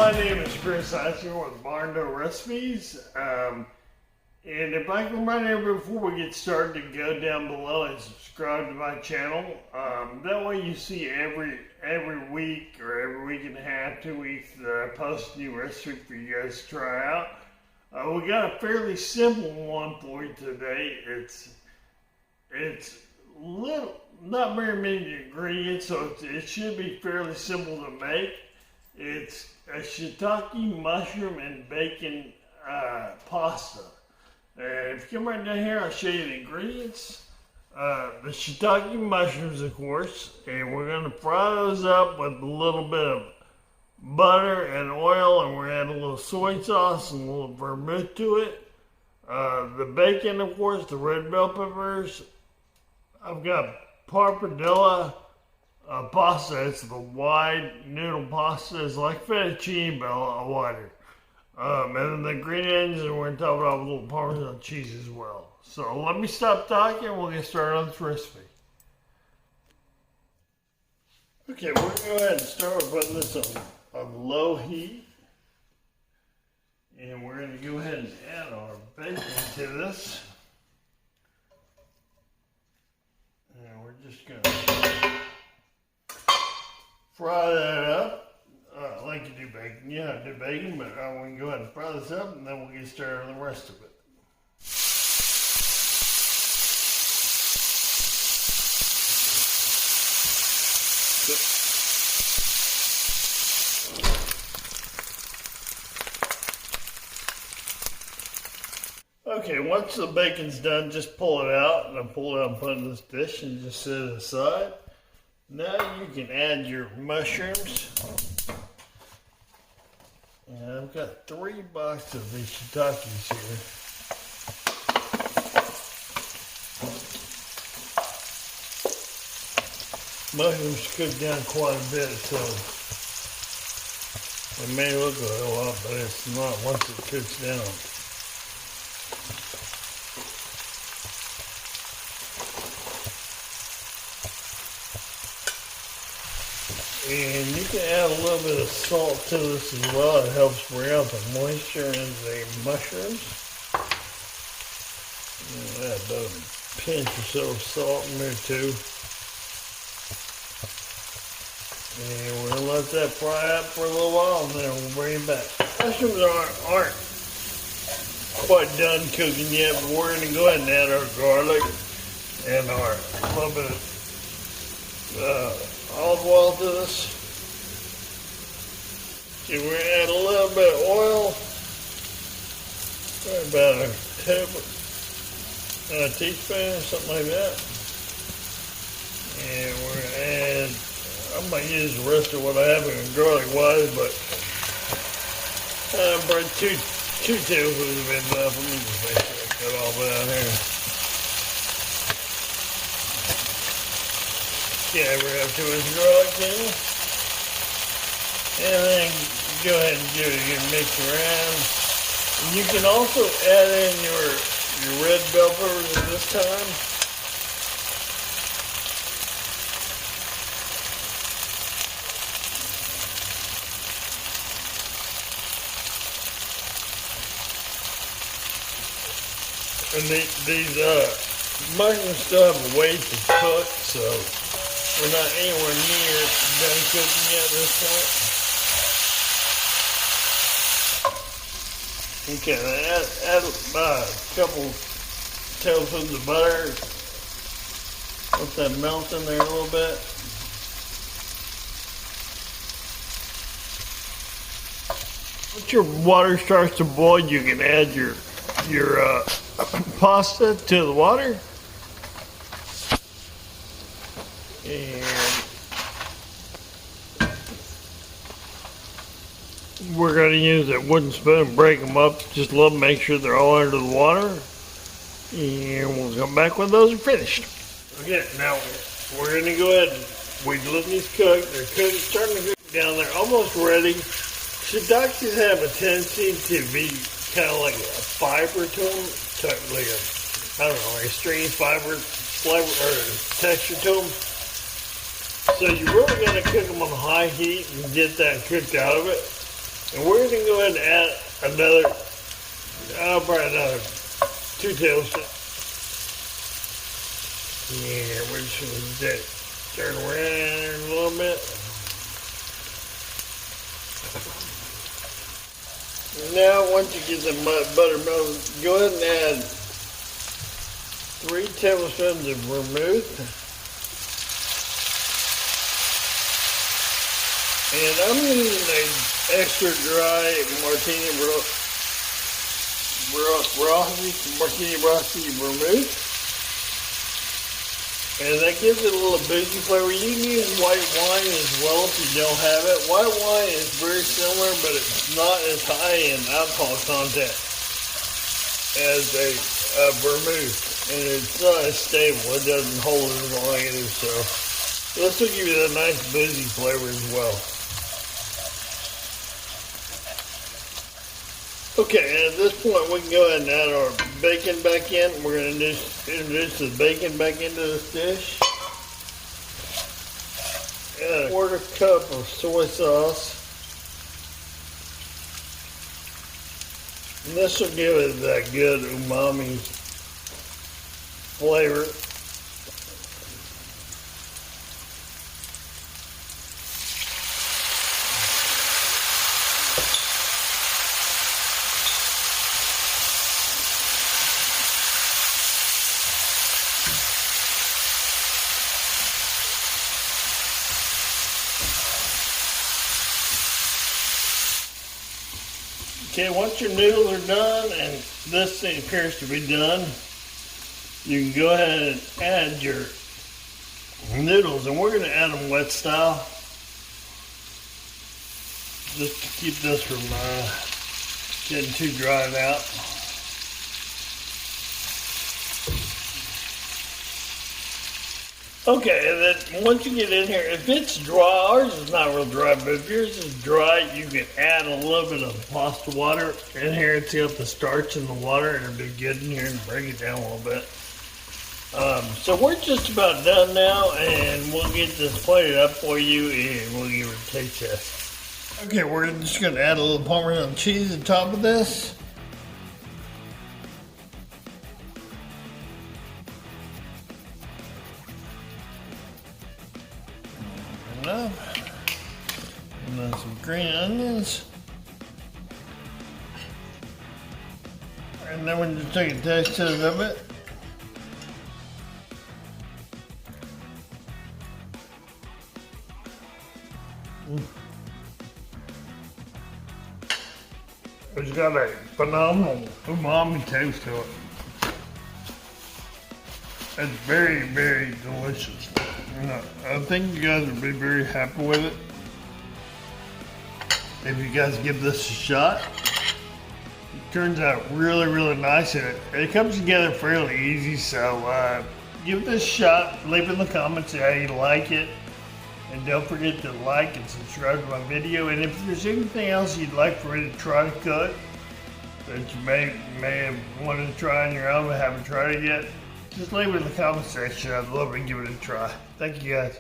my name is Chris Eisner with Barndo Recipes. And if I can remind you before we get started to go down below and subscribe to my channel. That way you see every week or every week and a half, 2 weeks that I post a new recipe for you guys to try out. We got a fairly simple one for you today. It's little, not very many ingredients, so it should be fairly simple to make. It's a shiitake mushroom and bacon pasta. And if you come right down here, I'll show you the ingredients. The shiitake mushrooms, of course, and we're going to fry those up with a little bit of butter and oil, and we're going to add a little soy sauce and a little vermouth to it. The bacon, of course, the red bell peppers. I've got Pappardella pasta. It's the wide noodle pasta. It's like fettuccine, but a lot wider. And then the green onions, and we're going to top it off with a little Parmesan cheese as well. So let me stop talking and we'll get started on this recipe. Okay, we're going to go ahead and start with putting this on low heat. And we're going to go ahead and add our bacon to this. And we're just going to fry that up. Like you do bacon. You don't have to do bacon, but I want to go ahead and fry this up and then we'll get started on the rest of it. Okay, once the bacon's done, just pull it out, and I pull it out and put it in this dish and just set it aside. Now you can add your mushrooms. And I've got 3 boxes of these shiitakes here. Mushrooms cook down quite a bit, so it may look like a lot, but it's not once it cooks down. And you can add a little bit of salt to this as well. It helps bring out the moisture in the mushrooms. Add about a pinch or so of salt in there too. And we're going to let that fry up for a little while and then we'll bring it back. Mushrooms aren't quite done cooking yet, but we're going to go ahead and add our garlic and our little bit of olive oil to this. Okay, we're going to add a little bit of oil, about a teaspoon or something like that. And we're going to add, I might use the rest of what I have in garlic wise, but probably two tablespoons of it enough. Let me just make sure I got all that out here. Yeah, we're going to have too much garlic in it. And then go ahead and give it a good mix around. And you can also add in your red bell peppers at this time. And these mushrooms still have a ways to cook, so we're not anywhere near done cooking yet at this point. Okay, add about a couple tablespoons of butter. Let that melt in there a little bit. Once your water starts to boil, you can add your pasta to the water. And we're going to use that wooden spoon and break them up. Just make sure they're all under the water. And we'll come back when those are finished. Okay, now we're going to go ahead and let these cook. They're cooking, starting to cook down. They're almost ready. Shiitakes have a tendency to be kind of like a fiber to them. Like a stringy fiber flavor or texture to them. So you're really going to cook them on high heat and get that cooked out of it. And we're going to go ahead and add another, probably another 2 tablespoons. Yeah, we're just going to turn around a little bit. Now, once you get the butter melted, go ahead and add 3 tablespoons of vermouth. And I'm using an extra dry martini rossi vermouth. And that gives it a little boozy flavor. You can use white wine as well if you don't have it. White wine is very similar, but it's not as high in alcohol content as a vermouth. And it's not as stable. It doesn't hold as long either. So this will give you a nice boozy flavor as well. Okay, at this point we can go ahead and add our bacon back in. We're going to introduce the bacon back into this dish. Add a 1/4 cup of soy sauce. And this will give it that good umami flavor. Okay, once your noodles are done, and this thing appears to be done, you can go ahead and add your noodles, and we're going to add them wet style, just to keep this from getting too dried out. Okay, and then once you get in here, if it's dry, ours is not real dry, but if yours is dry, you can add a little bit of pasta water in here to get the starch in the water, and it'll be good in here and break it down a little bit. So we're just about done now, and we'll get this plated up for you, and we'll give it a taste test. Okay, we're just going to add a little Parmesan cheese on top of this. And then some green onions. And then we're just take a taste test of it. It's got a phenomenal umami taste to it. It's very, very delicious. I think you guys will be very happy with it if you guys give this a shot. It turns out really, really nice, and it comes together fairly easy. So give this a shot. Leave in the comments how you like it, and don't forget to like and subscribe to my video. And if there's anything else you'd like for me to try to cook that you may have wanted to try on your own but haven't tried it yet, just leave it in the comment section. I'd love to give it a try. Thank you guys.